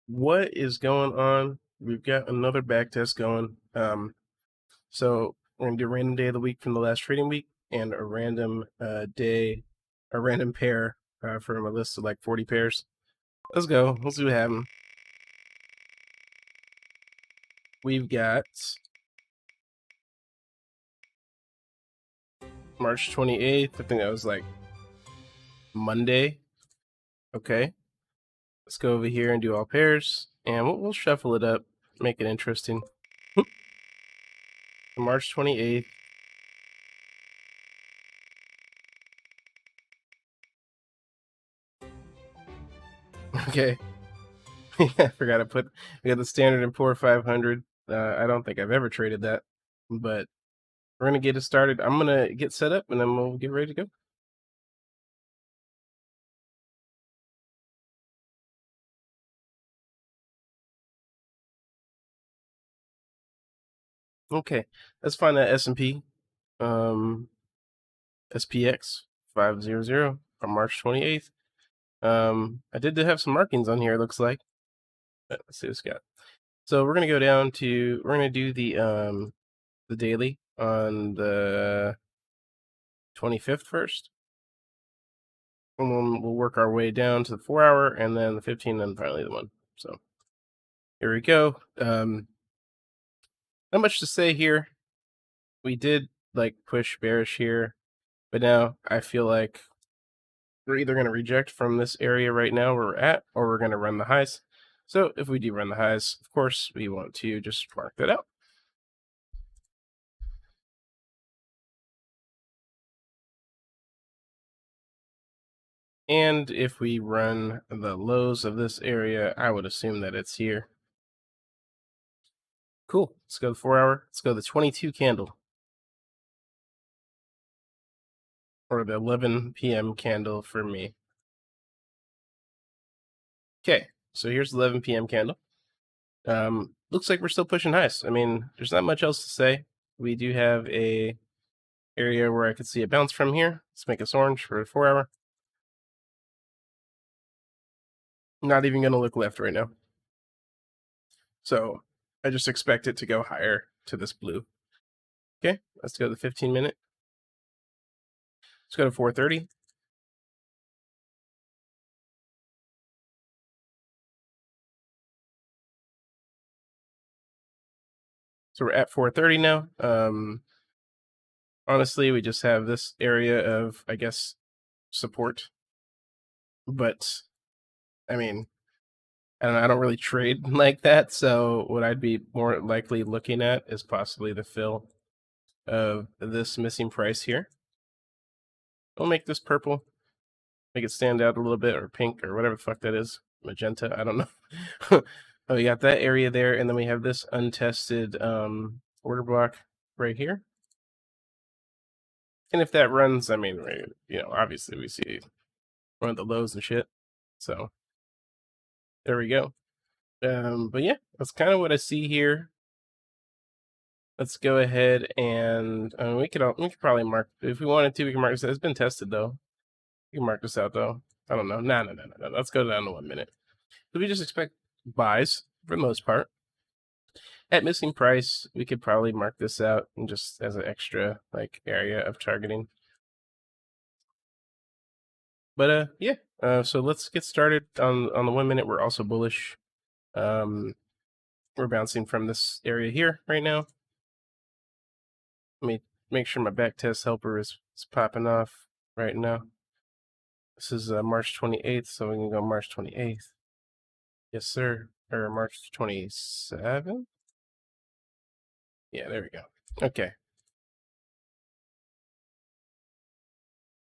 What is going on? We've got another back test going. So we're gonna do a random day of the week from the last trading week and a random a random pair from a list of like 40 pairs. Let's go. Let's see what happens. We've got March 28th. I think that was like Monday. Okay. Let's go over here and do all pairs, and we'll shuffle it up, make it interesting. March 28th. Okay. I forgot to put. We got the Standard and Poor 500. I don't think I've ever traded that, but we're gonna get it started. I'm gonna get set up, and then we'll get ready to go. Okay, let's find that S&P, um, SPX 500 on March 28th. I did have some markings on here. It looks like. Let's see what it's got. So we're gonna go down to. We're gonna do the daily on the 25th first. And we'll work our way down to the 4 hour, and then the 15, and then finally the one. So here we go. Not much to say here. We did like push bearish here, but now I feel like we're either going to reject from this area right now where we're at, or we're going to run the highs. So if we do run the highs, of course, we want to just mark that out. And if we run the lows of this area, I would assume that it's here. Cool. Let's go to the 4 hour. Let's go to the 22 candle, or the 11 p.m. candle for me. Okay, so here's the 11 p.m. candle. Looks like we're still pushing highs. I mean, there's not much else to say. We do have a area where I could see a bounce from here. Let's make us orange for a 4 hour. Not even gonna look left right now. So I just expect it to go higher to this blue. Okay, let's go to the 15-minute. Let's go to 4:30. So we're at 4:30 now. Honestly, we just have this area of, I guess, support. But I mean, I don't really trade like that. So what I'd be more likely looking at is possibly the fill of this missing price here. We'll make this purple, make it stand out a little bit, or pink, or whatever the fuck that is. Magenta, I don't know. Oh, we got that area there, and then we have this untested order block right here. And if that runs, I mean, obviously we see one of the lows and shit. So there we go. But yeah, that's kind of what I see here. Let's go ahead and we could probably mark, if we wanted to. We can mark this. It's been tested though. We can mark this out though. I don't know. No. Let's go down to 1 minute. So we just expect buys for the most part. At missing price, we could probably mark this out and just as an extra like area of targeting. But yeah. So let's get started on the 1 minute. We're also bullish. We're bouncing from this area here right now. Let me make sure my backtest helper is popping off right now. This is March 28th, so we can go March 28th. Yes, sir. Or March 27th? Yeah, there we go. Okay.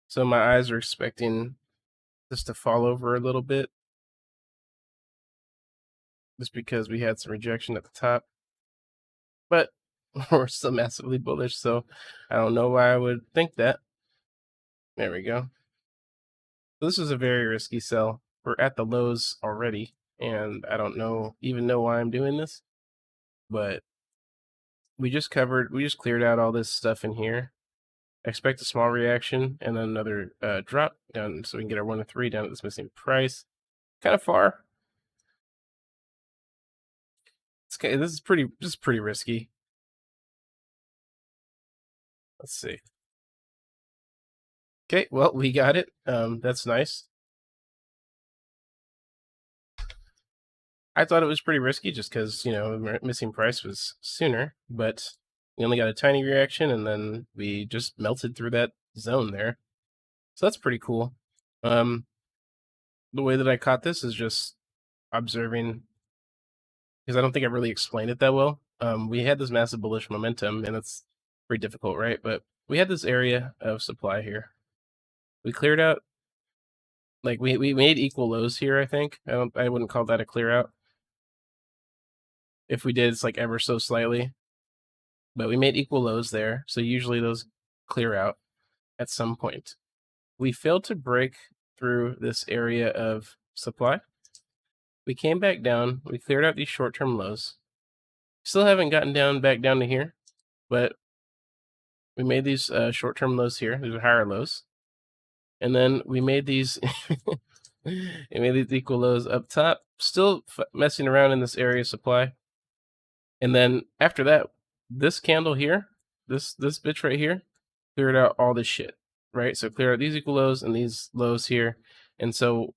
So my eyes are expecting this to fall over a little bit, just because we had some rejection at the top. But we're still massively bullish, so I don't know why I would think that. There we go. So this is a very risky sell. We're at the lows already, and I don't even know why I'm doing this, but we just cleared out all this stuff in here. I expect a small reaction and then another drop down, so we can get our 1 to 3 down at this missing price. Kind of far. this is pretty risky. Let's see. Okay, well, we got it. That's nice. I thought it was pretty risky just because, missing price was sooner, but we only got a tiny reaction and then we just melted through that zone there. So that's pretty cool. The way that I caught this is just observing, because I don't think I really explained it that well. We had this massive bullish momentum and it's pretty difficult, right? But we had this area of supply here. We cleared out, like we made equal lows here, I think. I wouldn't call that a clear out. If we did, it's like ever so slightly. But we made equal lows there, so usually those clear out at some point. We failed to break through this area of supply. We came back down, we cleared out these short-term lows. Still haven't gotten back down to here, but we made these short-term lows here. These are higher lows. And then we made these we made these equal lows up top, still messing around in this area of supply. And then after that, this candle here, this bitch right here, cleared out all this shit, right? So clear out these equal lows and these lows here. And so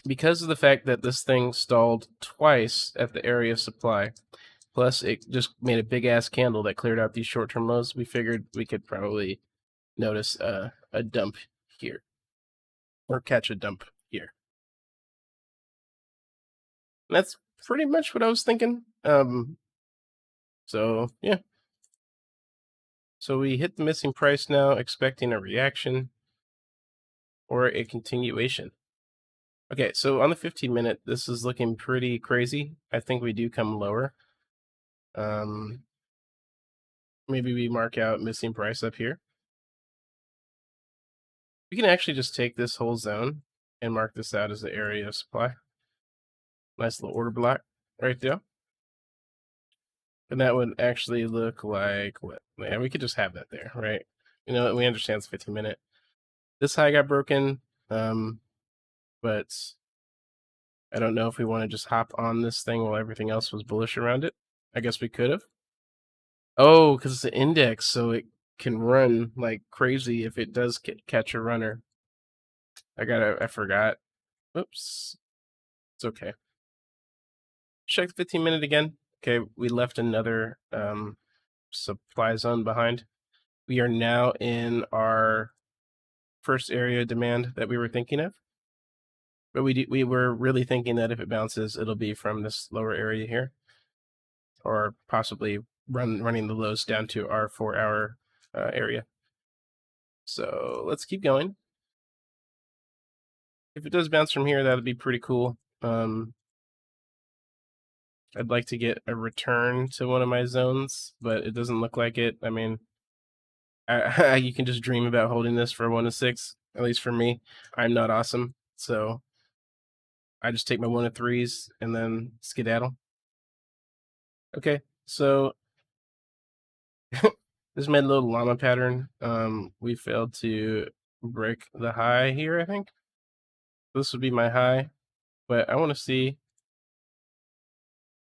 because of the fact that this thing stalled twice at the area of supply, plus it just made a big ass candle that cleared out these short-term lows, we figured we could probably notice a dump here or catch a dump here. And that's pretty much what I was thinking. So yeah. So we hit the missing price now, expecting a reaction or a continuation. Okay, so on the 15-minute, this is looking pretty crazy. I think we do come lower. Maybe we mark out missing price up here. We can actually just take this whole zone and mark this out as the area of supply. Nice little order block right there. And that would actually look like what? Yeah, we could just have that there, right? We understand it's 15-minute. This high got broken, but I don't know if we want to just hop on this thing while everything else was bullish around it. I guess we could have. Oh, because it's an index, so it can run like crazy if it does catch a runner. I forgot. Oops. It's okay. Check the 15-minute again. Okay, we left another supply zone behind. We are now in our first area of demand that we were thinking of. But we were really thinking that if it bounces, it'll be from this lower area here, or possibly running the lows down to our 4-hour area. So let's keep going. If it does bounce from here, that'd be pretty cool. I'd like to get a return to one of my zones, but it doesn't look like it. I mean, you can just dream about holding this for 1 to 6. At least for me, I'm not awesome, so I just take my 1 to 3s and then skedaddle. Okay, so this made a little llama pattern. We failed to break the high here, I think. This would be my high, but I want to see.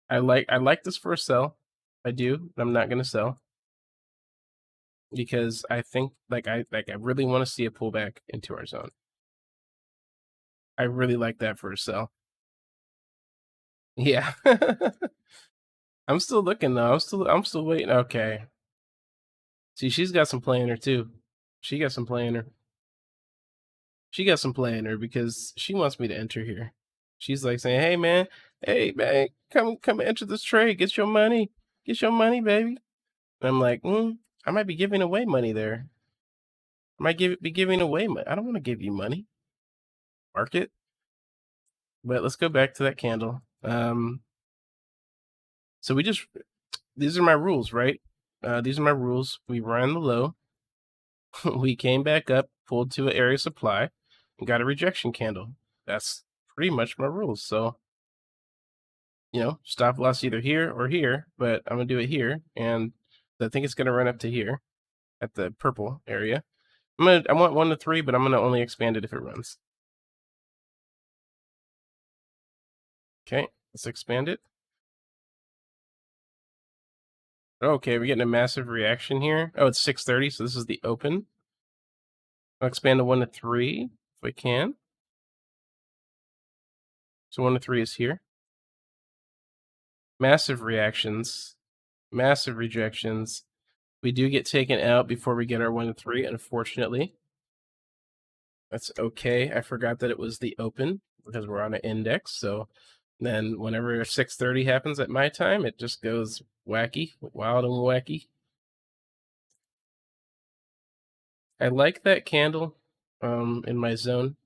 I like this for a sell. I do, but I'm not gonna sell because I think I really want to see a pullback into our zone. I really like that for a sell. Yeah. I'm still looking though. I'm still waiting. Okay. See, she's got some play in her too. She got some play in her. She got some play in her because she wants me to enter here. She's like saying, hey man, come enter this trade. Get your money, baby." And I'm like, I might be giving away money there. I might be giving away money. I don't want to give you money. Market. But let's go back to that candle. So these are my rules, right? These are my rules. We ran the low. We came back up, pulled to an area supply, and got a rejection candle. That's pretty much my rules. So, stop loss either here or here, but I'm gonna do it here, and I think it's gonna run up to here at the purple area. I want 1 to 3, but I'm gonna only expand it if it runs. Okay, let's expand it. Okay, we're getting a massive reaction here. Oh, it's 6:30, so this is the open. I'll expand to 1 to 3 if we can. So 1 to 3 is here. Massive reactions, massive rejections. We do get taken out before we get our 1 to 3, unfortunately. That's okay. I forgot that it was the open because we're on an index. So then whenever 6:30 happens at my time, it just goes wacky, wild and wacky. I like that candle in my zone.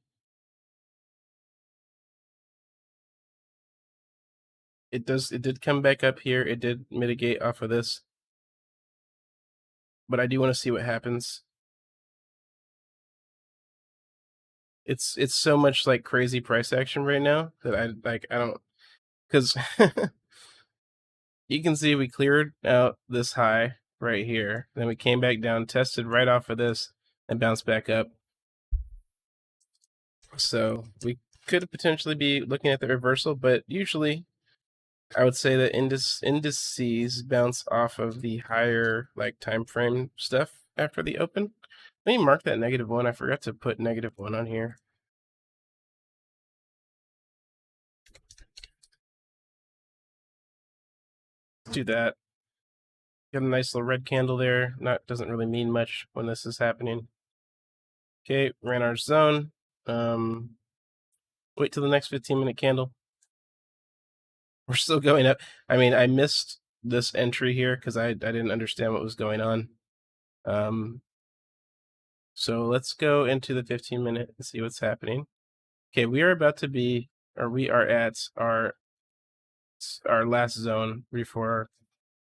It did come back up here. It did mitigate off of this, but I do want to see what happens. It's so much like crazy price action right now that I don't, because you can see we cleared out this high right here. Then we came back down, tested right off of this, and bounced back up. So we could potentially be looking at the reversal, but usually I would say that indices bounce off of the higher like time frame stuff after the open. Let me mark that -1. I forgot to put -1 on here. Let's do that. Got a nice little red candle there. Not doesn't really mean much when this is happening. Okay, ran our zone. Wait till the next 15-minute candle. We're still going up. I mean, I missed this entry here because I didn't understand what was going on. So let's go into the 15-minute and see what's happening. Okay, we are about to be, or we are at our last zone before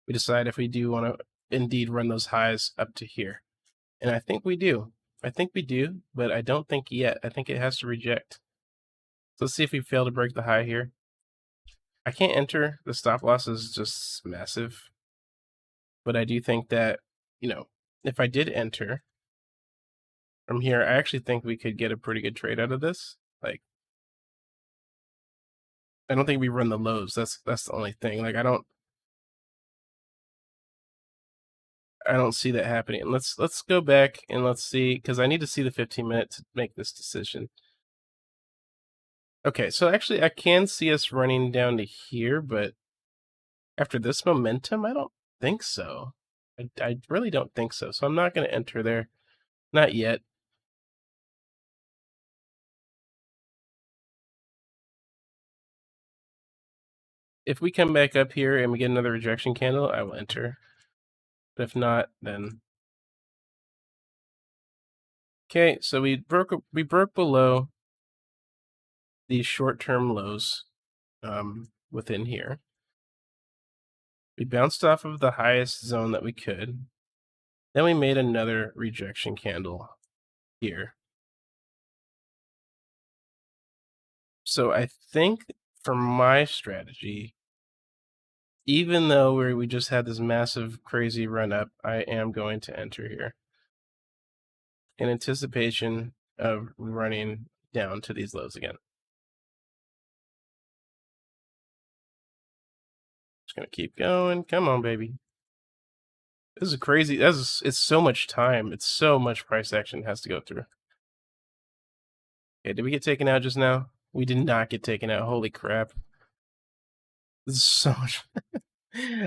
we decide if we do want to indeed run those highs up to here. And I think we do. I think we do, but I don't think yet. I think it has to reject. So let's see if we fail to break the high here. I can't enter. The stop loss is just massive. But I do think that, if I did enter from here, I actually think we could get a pretty good trade out of this. Like, I don't think we run the lows. That's the only thing. Like, I don't see that happening. Let's go back and let's see, because I need to see the 15-minute to make this decision. Okay, so actually I can see us running down to here, but after this momentum, I don't think so. I really don't think so. So I'm not going to enter there. Not yet. If we come back up here and we get another rejection candle, I will enter. But if not, then okay. So we broke below these short-term lows within here. We bounced off of the highest zone that we could. Then we made another rejection candle here. So I think for my strategy, even though we just had this massive crazy run up, I am going to enter here in anticipation of running down to these lows again. Just gonna keep going. Come on, baby. This is crazy. It's so much time. It's so much price action has to go through. Okay, did we get taken out just now? We did not get taken out. Holy crap. This is so much.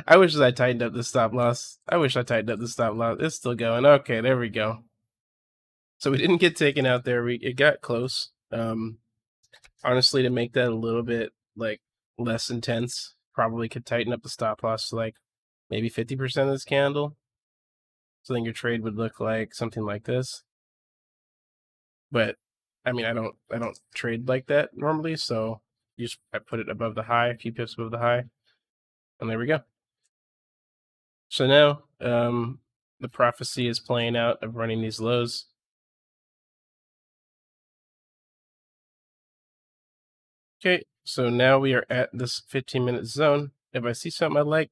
I wish I tightened up the stop loss. It's still going. Okay, there we go. So we didn't get taken out there. It got close. Honestly, to make that a little bit like less intense, probably could tighten up the stop loss to like maybe 50% of this candle. So then your trade would look like something like this. But I mean, I don't trade like that normally, so I put it above the high, a few pips above the high, and there we go. So now the prophecy is playing out of running these lows. Okay, so now we are at this 15-minute zone. If I see something I like,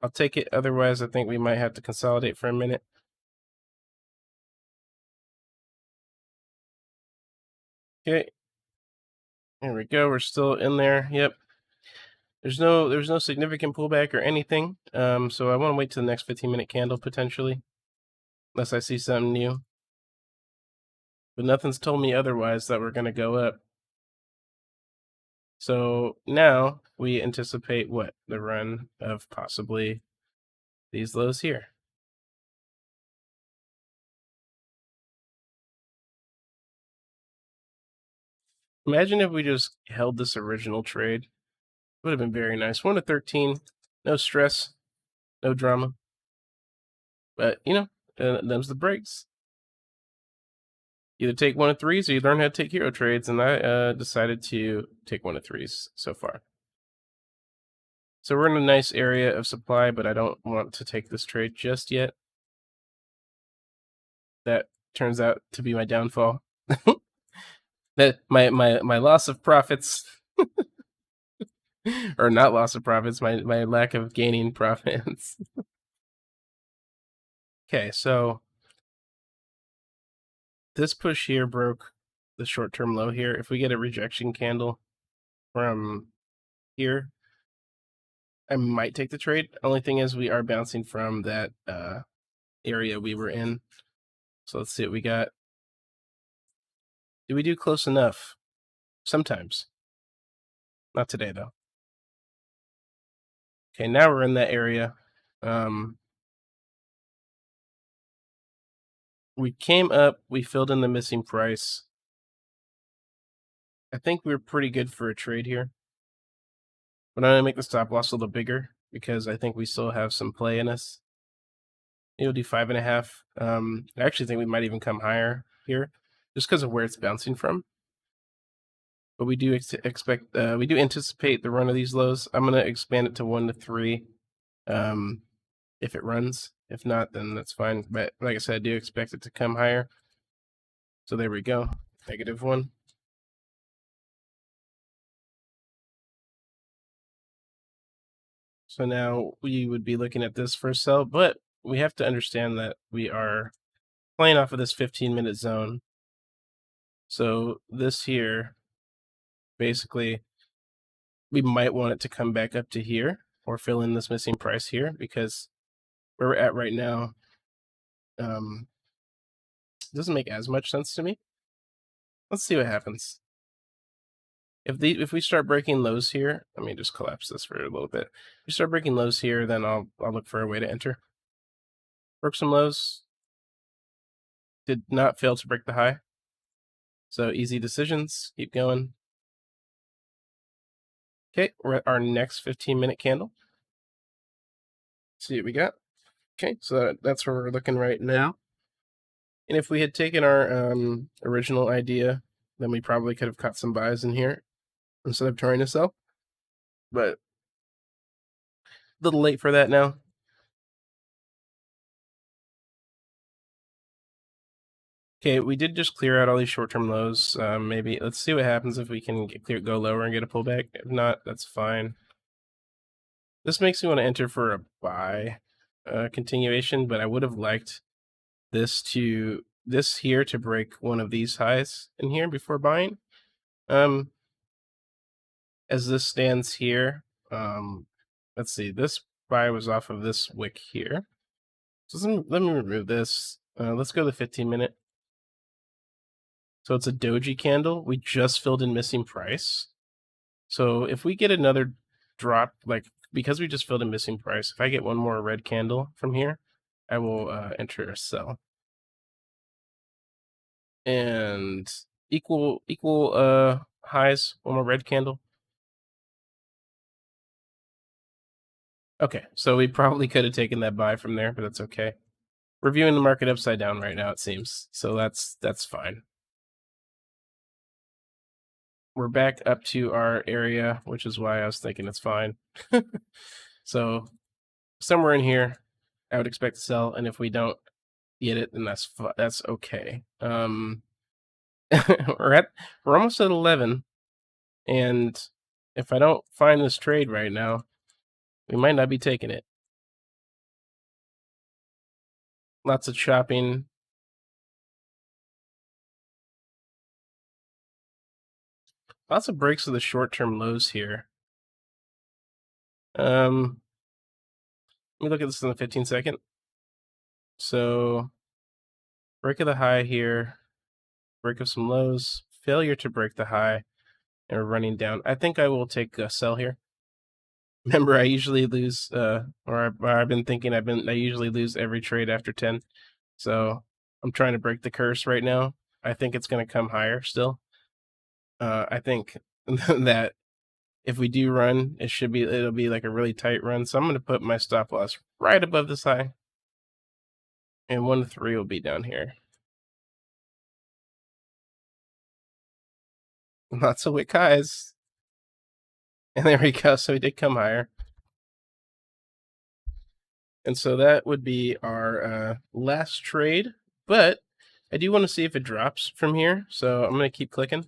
I'll take it. Otherwise, I think we might have to consolidate for a minute. Okay, there we go. We're still in there. Yep. There's no significant pullback or anything. So I want to wait to the next 15-minute candle potentially, unless I see something new. But nothing's told me otherwise that we're going to go up. So now we anticipate what? The run of possibly these lows here. Imagine if we just held this original trade. Would have been very nice. 1 to 13, no stress, no drama. But them's the breaks. Either take 1 of 3s or you learn how to take hero trades, and I decided to take 1 of 3s so far. So we're in a nice area of supply, but I don't want to take this trade just yet. That turns out to be my downfall. That my loss of profits, or not loss of profits, my lack of gaining profits. Okay, so this push here broke the short-term low here. If we get a rejection candle from here, I might take the trade. Only thing is we are bouncing from that area we were in. So let's see what we got. Did we do close enough? Sometimes. Not today, though. Okay, now we're in that area. We came up, we filled in the missing price. I think we're pretty good for a trade here. But I'm going to make the stop loss a little bigger because I think we still have some play in us. It'll do 5.5. I actually think we might even come higher here just because of where it's bouncing from. But we do we do anticipate the run of these lows. I'm going to expand it to 1 to 3 if it runs. If not, then that's fine. But like I said, I do expect it to come higher. So there we go. -1. So now we would be looking at this for a sell, but we have to understand that we are playing off of this 15-minute zone. So this here, basically, we might want it to come back up to here or fill in this missing price here, because where we're at right now doesn't make as much sense to me. Let's see what happens. If we start breaking lows here, let me just collapse this for a little bit. If we start breaking lows here, then I'll look for a way to enter. Broke some lows. Did not fail to break the high. So easy decisions. Keep going. Okay, we're at our next 15-minute candle. See what we got. Okay, so that's where we're looking right now. And if we had taken our original idea, then we probably could have caught some buys in here instead of trying to sell. But a little late for that now. Okay, we did just clear out all these short-term lows. Maybe let's see what happens if we can go lower and get a pullback. If not, that's fine. This makes me want to enter for a buy continuation, but I would have liked this here to break one of these highs in here before buying. As this stands here, let's see, this buy was off of this wick here. So let me remove this. Let's go to the 15-minute. So it's a doji candle. We just filled in missing price. So if we get another drop, like because we just filled in missing price, if I get one more red candle from here, I will enter a sell. And equal highs, one more red candle. Okay, so we probably could have taken that buy from there, but that's okay. We're viewing the market upside down right now, it seems. So that's fine. We're back up to our area, which is why I was thinking it's fine. So somewhere in here, I would expect to sell, and if we don't get it, then that's okay. We're almost at 11, and if I don't find this trade right now, we might not be taking it. Lots of chopping. Lots of breaks of the short-term lows here. Let me look at this in the 15-second. So break of the high here, break of some lows, failure to break the high, and we're running down. I think I will take a sell here. Remember, I usually lose, I've been thinking I usually lose every trade after 10. So I'm trying to break the curse right now. I think it's going to come higher still. I think that if we do run, it'll be like a really tight run. So I'm going to put my stop loss right above this high, and 1 to 3 will be down here. Lots of wick highs, and there we go. So we did come higher, and so that would be our last trade. But I do want to see if it drops from here, so I'm going to keep clicking,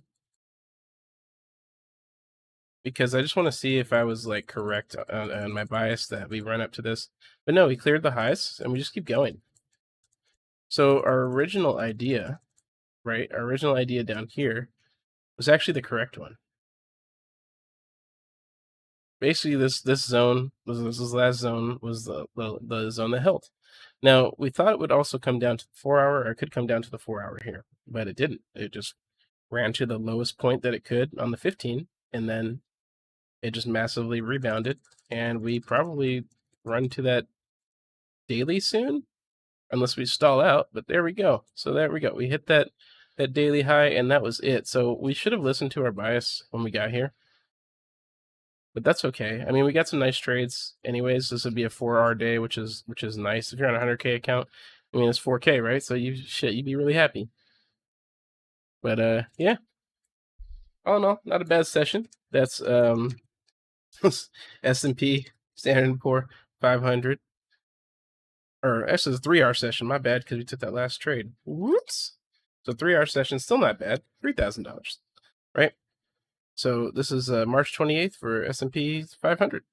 because I just want to see if I was like correct on my bias that we run up to this. But no, we cleared the highs and we just keep going. So our original idea, right? Our original idea down here was actually the correct one. Basically, this zone was this last zone was the zone that held. Now we thought it would also come down to the 4-hour, or it could come down to the 4-hour here, but it didn't. It just ran to the lowest point that it could on the 15, and then it just massively rebounded, and we probably run to that daily soon, unless we stall out. But there we go. So there we go. We hit that daily high, and that was it. So we should have listened to our bias when we got here, but that's okay. I mean, we got some nice trades anyways. This would be a 4-hour day, which is nice. If you're on a 100K account, I mean, it's 4K, right? So you'd be really happy. But yeah, all in all, not a bad session. That's S&P Standard & Poor 500. Or actually, it's a 3-hour session. My bad, because we took that last trade. Whoops. So 3-hour session, still not bad. $3,000, right? So this is March 28th for S&P 500.